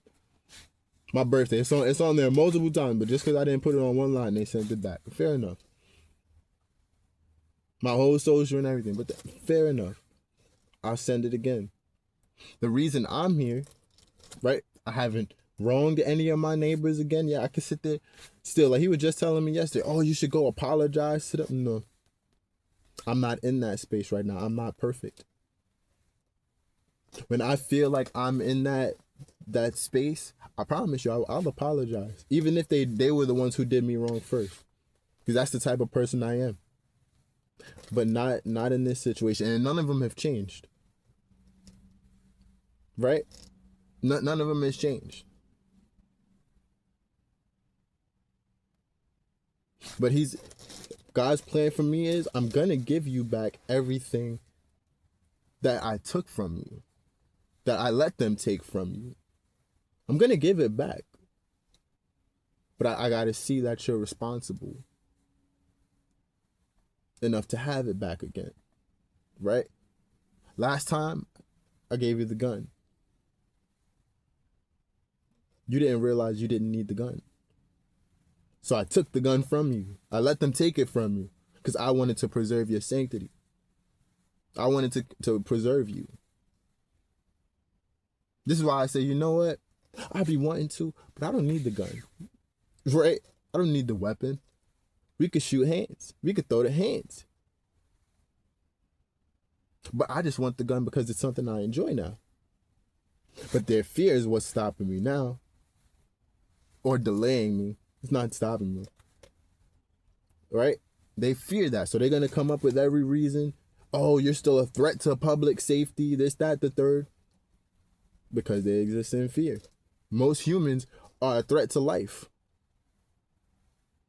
My birthday, it's on there multiple times, but just because I didn't put it on one line, they sent it back. Fair enough. My whole social and everything, but fair enough. I'll send it again. The reason I'm here, right? I haven't wronged any of my neighbors again. Yeah, I can sit there still. Like he was just telling me yesterday, oh, you should go apologize to them. No. I'm not in that space right now. I'm not perfect. When I feel like I'm in that space, I promise you, I'll apologize. Even if they were the ones who did me wrong first. Because that's the type of person I am. But not in this situation. And none of them have changed. Right? None of them has changed. But God's plan for me is I'm going to give you back everything that I took from you. That I let them take from you. I'm going to give it back. But I got to see that you're responsible enough to have it back again. Right? Last time, I gave you the gun. You didn't realize you didn't need the gun. So I took the gun from you. I let them take it from you because I wanted to preserve your sanctity. I wanted to preserve you. This is why I say, you know what? I be wanting to, but I don't need the gun. Right? I don't need the weapon. We could shoot hands. We could throw the hands. But I just want the gun because it's something I enjoy now. But their fear is what's stopping me now. Or delaying me. It's not stopping me. Right? They fear that. So they're going to come up with every reason. Oh, you're still a threat to public safety. This, that, the third. Because they exist in fear. Most humans are a threat to life.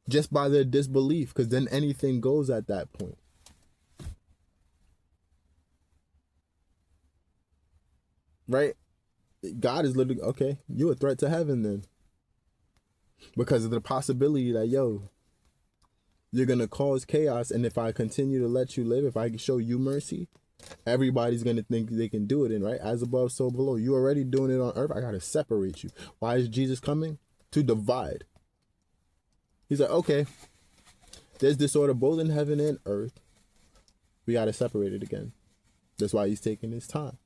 Just by their disbelief. Because then anything goes at that point. Right? God is literally, okay, you're a threat to heaven then. Because of the possibility that, you're going to cause chaos. And if I continue to let you live, if I show you mercy, everybody's going to think they can do it. And right, as above, so below. You're already doing it on earth. I got to separate you. Why is Jesus coming? To divide. He's like, okay, there's disorder both in heaven and earth. We got to separate it again. That's why he's taking his time.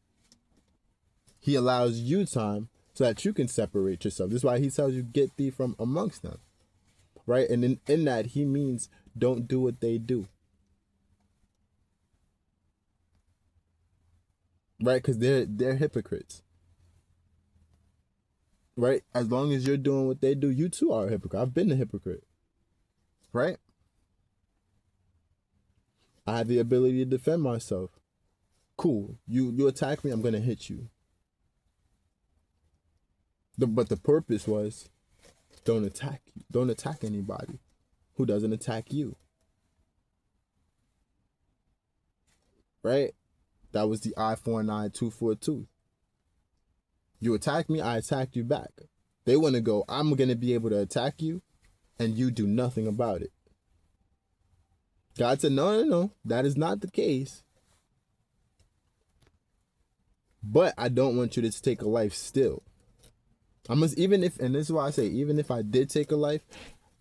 He allows you time so that you can separate yourself. This is why he tells you, get thee from amongst them. Right? And in that, he means don't do what they do. Right? Because they're hypocrites. Right? As long as you're doing what they do, you too are a hypocrite. I've been a hypocrite. Right? I have the ability to defend myself. Cool. You attack me, I'm going to hit you. But the purpose was, don't attack you. Don't attack anybody who doesn't attack you. Right? That was the eye for an eye, tooth for a tooth. You attack me, I attack you back. They want to go, I'm going to be able to attack you, and you do nothing about it. God said, no, that is not the case. But I don't want you to take a life still. And this is why I say, even if I did take a life,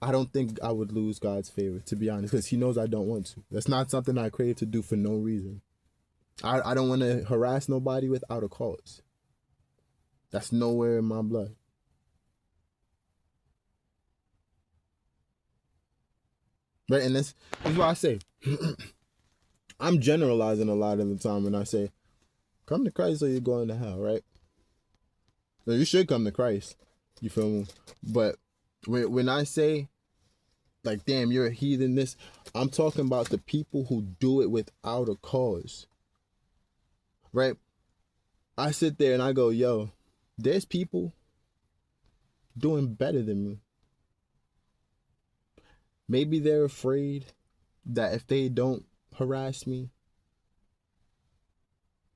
I don't think I would lose God's favor, to be honest, because he knows I don't want to. That's not something I crave to do for no reason. I don't want to harass nobody without a cause. That's nowhere in my blood. Right? And this is why I say, I'm generalizing a lot of the time when I say, come to Christ or you're going to hell, right? So you should come to Christ. You feel me? But when I say, like, damn, you're a heathen, this, I'm talking about the people who do it without a cause. Right? I sit there and I go, yo, there's people doing better than me. Maybe they're afraid that if they don't harass me,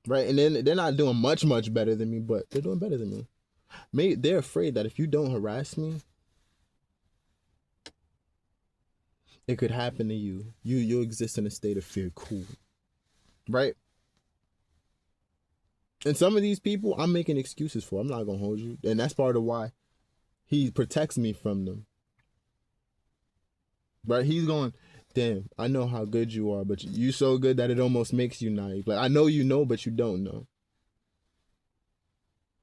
right? And then they're not doing much better than me, but they're doing better than me. Maybe they're afraid that if you don't harass me, it could happen to you. You'll exist in a state of fear. Cool. Right? And some of these people I'm making excuses for. I'm not gonna hold you. And that's part of why he protects me from them. Right? He's going, damn, I know how good you are, but you so good that it almost makes you naive. Like, I know you know, but you don't know.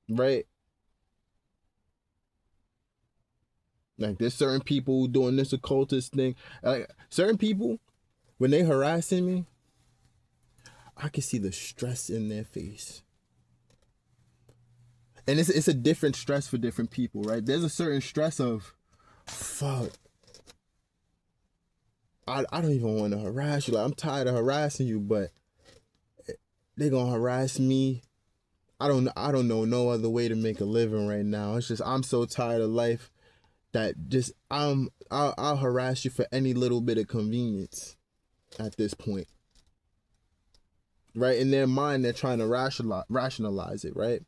Right? Like, there's certain people doing this occultist thing. Like, certain people, when they harassing me, I can see the stress in their face. And it's a different stress for different people, right? There's a certain stress of, fuck, I don't even want to harass you. Like, I'm tired of harassing you, but they gonna harass me. I don't know no other way to make a living right now. It's just I'm so tired of life that just I'll harass you for any little bit of convenience at this point. Right? In their mind, they're trying to rationalize it, right?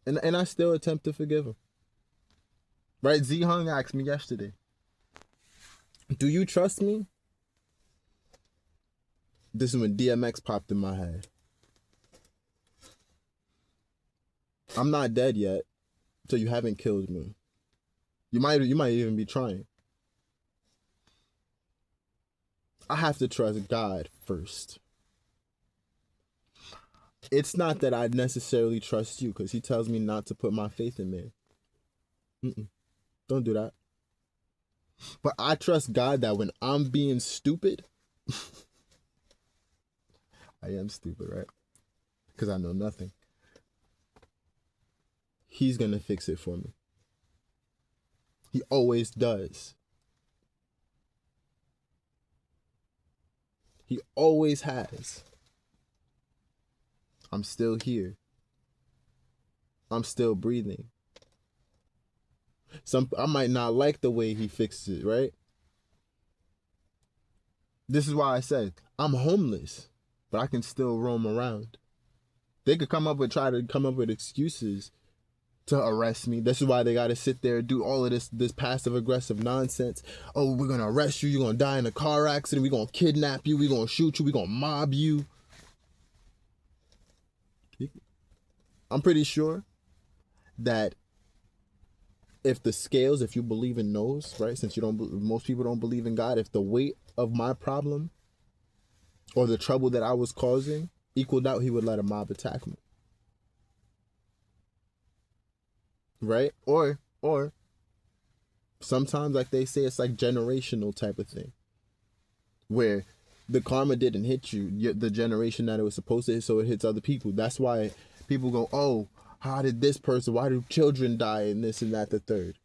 And I still attempt to forgive them. Right? Z Hung asked me yesterday, do you trust me? This is when DMX popped in my head. I'm not dead yet, so you haven't killed me. You might even be trying. I have to trust God first. It's not that I necessarily trust you, because he tells me not to put my faith in man. Don't do that. But I trust God that when I'm being stupid, I am stupid, right? Because I know nothing. He's going to fix it for me. He always does. He always has. I'm still here. I'm still breathing. I might not like the way he fixes it, right? This is why I said I'm homeless, but I can still roam around. They could try to come up with excuses to arrest me. This is why they got to sit there and do all of this passive aggressive nonsense. Oh, we're gonna arrest you. You're gonna die in a car accident. We're gonna kidnap you. We're gonna shoot you. We're gonna mob you. I'm pretty sure that if you believe in those, right? Since most people don't believe in God, if the weight of my problem or the trouble that I was causing equaled out, he would let a mob attack me. Right? Or sometimes, like they say, it's like generational type of thing, where the karma didn't hit you, the generation that it was supposed to hit, so it hits other people. That's why people go, oh, why do children die and this and that, the third?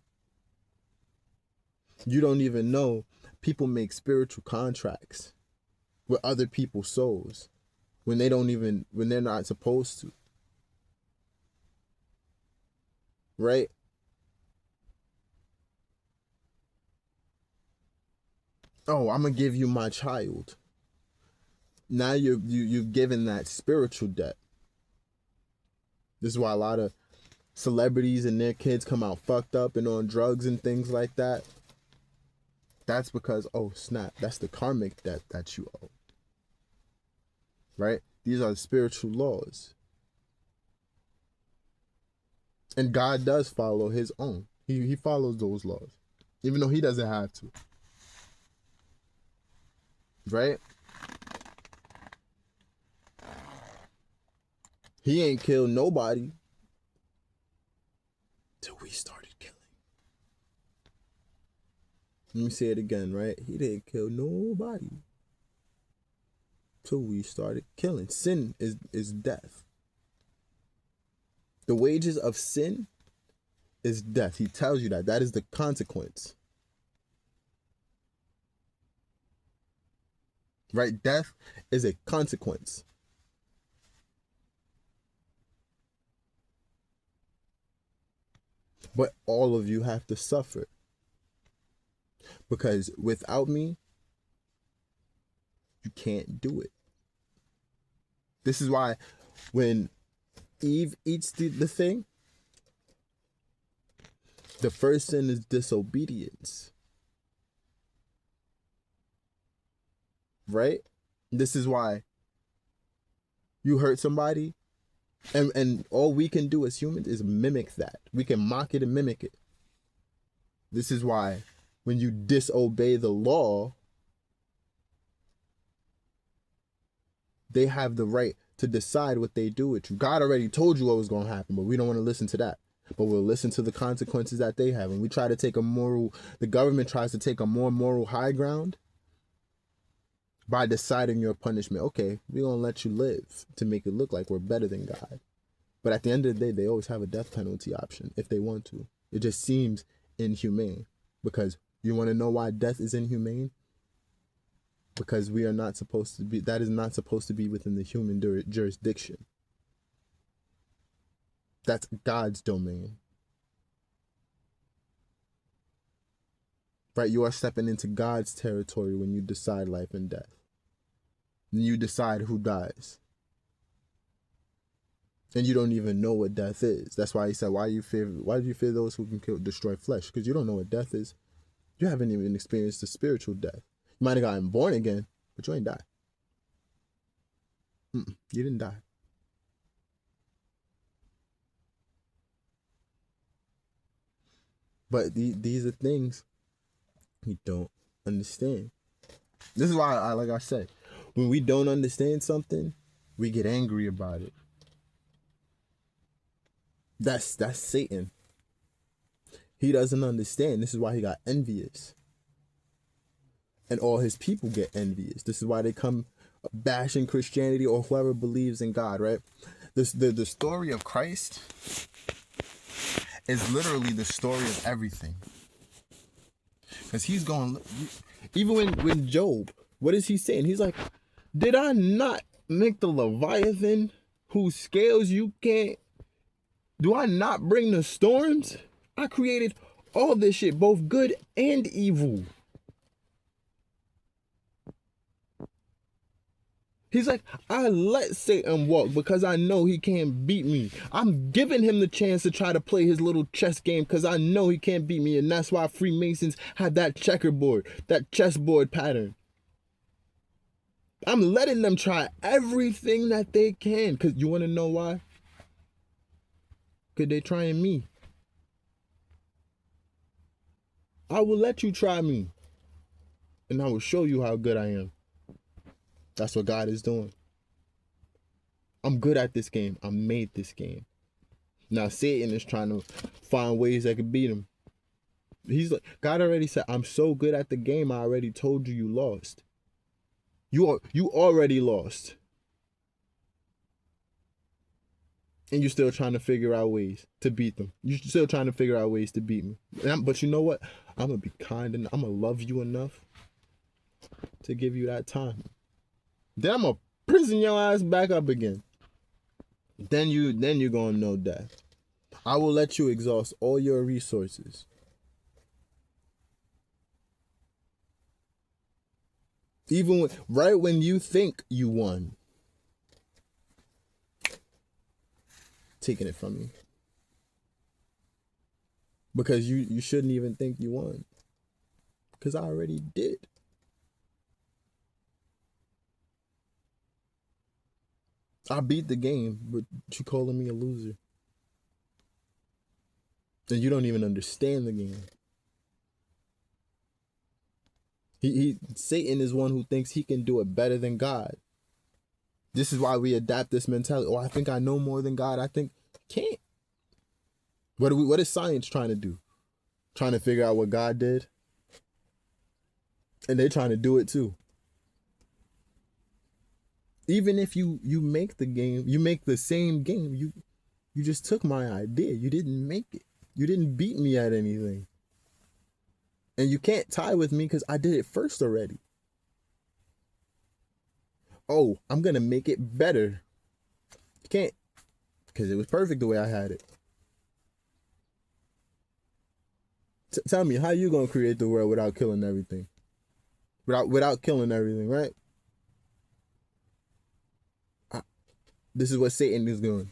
You don't even know people make spiritual contracts with other people's souls when they're not supposed to. Right? Oh, I'm gonna give you my child. Now you've given that spiritual debt. This is why a lot of celebrities and their kids come out fucked up and on drugs and things like that. That's because, oh snap, that's the karmic debt that you owe. Right? These are spiritual laws. And God does follow his own. He follows those laws, even though he doesn't have to. Right? He ain't killed nobody till we started killing. Let me say it again, right? He didn't kill nobody till we started killing. Sin is death. The wages of sin is death. He tells you that. That is the consequence. Right? Death is a consequence. But all of you have to suffer. Because without me, you can't do it. This is why when Eve eats the thing, the first sin is disobedience. Right? This is why you hurt somebody, and all we can do as humans is mimic that. We can mock it and mimic it. This is why when you disobey the law, they have the right to decide what they do with you. God already told you what was going to happen, but we don't want to listen to that. But we'll listen to the consequences that they have. And we try to take the government tries to take a more moral high ground by deciding your punishment. Okay, we're going to let you live to make it look like we're better than God. But at the end of the day, they always have a death penalty option if they want to. It just seems inhumane. Because you want to know why death is inhumane? Because we are not supposed to be, that is not supposed to be within the human jurisdiction. That's God's domain. Right? You are stepping into God's territory when you decide life and death. And you decide who dies. And you don't even know what death is. That's why he said, why do you fear those who can destroy flesh? Because you don't know what death is. You haven't even experienced the spiritual death. You might have gotten born again, but you ain't died. You didn't die. But these are things we don't understand. This is why, like I said, when we don't understand something, we get angry about it. That's Satan. He doesn't understand. This is why he got envious. And all his people get envious. This is why they come bashing Christianity or whoever believes in God, right? The story of Christ is literally the story of everything. Because he's going, even when Job, what is he saying? He's like, did I not make the Leviathan whose scales you can't, do I not bring the storms? I created all this shit, both good and evil. He's like, I let Satan walk because I know he can't beat me. I'm giving him the chance to try to play his little chess game because I know he can't beat me. And that's why Freemasons have that checkerboard, that chessboard pattern. I'm letting them try everything that they can. Because you want to know why? Because they're trying me. I will let you try me. And I will show you how good I am. That's what God is doing. I'm good at this game. I made this game. Now Satan is trying to find ways that can beat him. He's like, God already said, I'm so good at the game, I already told you lost. You already lost. And you're still trying to figure out ways to beat them. You're still trying to figure out ways to beat me. But you know what? I'm going to be kind and I'm going to love you enough to give you that time. Then I'm going to prison your ass back up again. Then you're going to know death. I will let you exhaust all your resources. Even right when you think you won. Taking it from you. Because you shouldn't even think you won. Because I already did. I beat the game, but you calling me a loser. And you don't even understand the game. Satan is one who thinks he can do it better than God. This is why we adapt this mentality. Oh, I think I know more than God. I think can't. What is science trying to do? Trying to figure out what God did? And they're trying to do it too. Even if you make the game, you make the same game, you just took my idea. You didn't make it. You didn't beat me at anything. And you can't tie with me because I did it first already. Oh, I'm going to make it better. You can't, because it was perfect the way I had it. Tell me, how you going to create the world without killing everything? Without killing everything, right? This is what Satan is doing.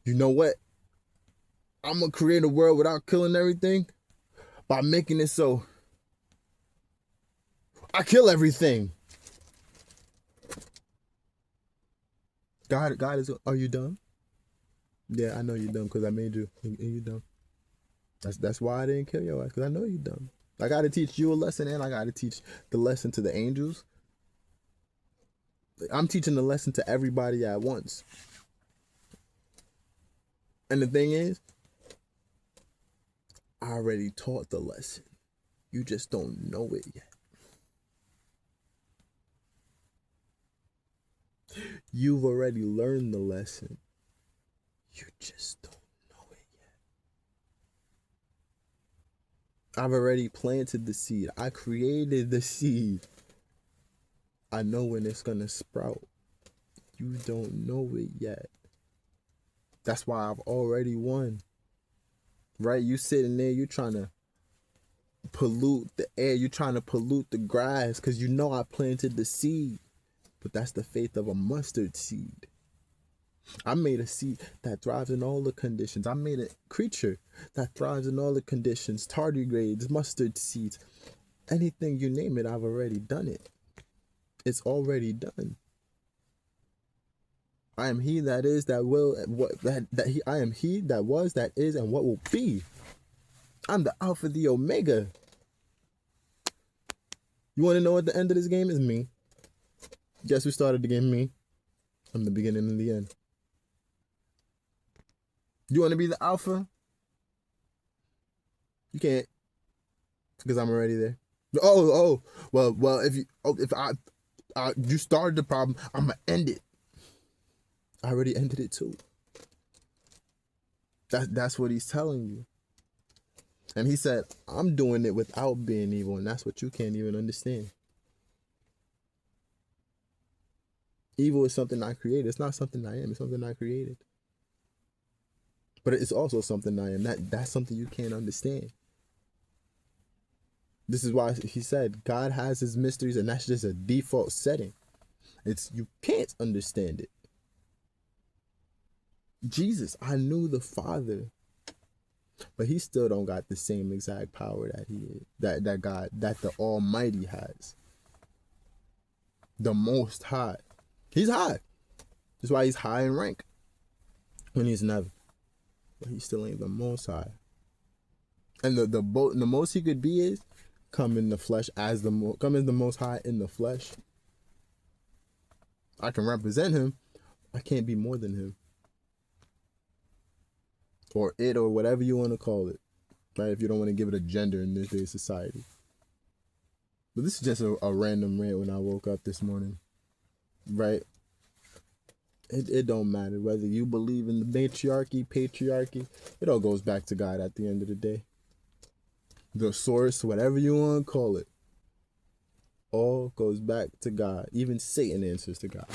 You know what? I'm going to create a world without killing everything by making it so I kill everything. God is, are you dumb? Yeah, I know you're dumb because I made you. And you dumb. That's why I didn't kill your ass, because I know you're dumb. I got to teach you a lesson, and I got to teach the lesson to the angels. I'm teaching the lesson to everybody at once. And the thing is, I already taught the lesson. You just don't know it yet. You've already learned the lesson. You just don't know it yet. I've already planted the seed. I created the seed. I know when it's going to sprout. You don't know it yet. That's why I've already won. Right? You sitting there, you trying to pollute the air. You trying to pollute the grass because you know I planted the seed. But that's the faith of a mustard seed. I made a seed that thrives in all the conditions. I made a creature that thrives in all the conditions. Tardigrades, mustard seeds, anything you name it, I've already done it. It's already done. I am he that is, that will, I am he that was, that is, and what will be. I'm the Alpha, the Omega. You want to know what the end of this game is? Me. Guess who started the game? Me. I'm the beginning and the end. You want to be the Alpha? You can't, because I'm already there. Well, if you started the problem, I'm gonna end it. I already ended it too. That's what he's telling you. And he said, I'm doing it without being evil, and that's what you can't even understand. Evil is something I created. It's not something I am. It's something I created. But it's also something I am. That's something you can't understand. This is why he said God has his mysteries, and that's just a default setting. You can't understand it. Jesus, I knew the Father, but he still don't got the same exact power that he is, that God, that the Almighty has. The Most High. He's high. That's why he's high in rank. When he's never. But he still ain't the Most High. And the most he could be is come in the flesh as come as the Most High in the flesh. I can represent him. I can't be more than him. Or it, or whatever you want to call it. Right? If you don't want to give it a gender in this day's society. But this is just a random rant when I woke up this morning. Right? It don't matter whether you believe in the matriarchy, patriarchy. It all goes back to God at the end of the day. The source, whatever you want to call it. All goes back to God. Even Satan answers to God.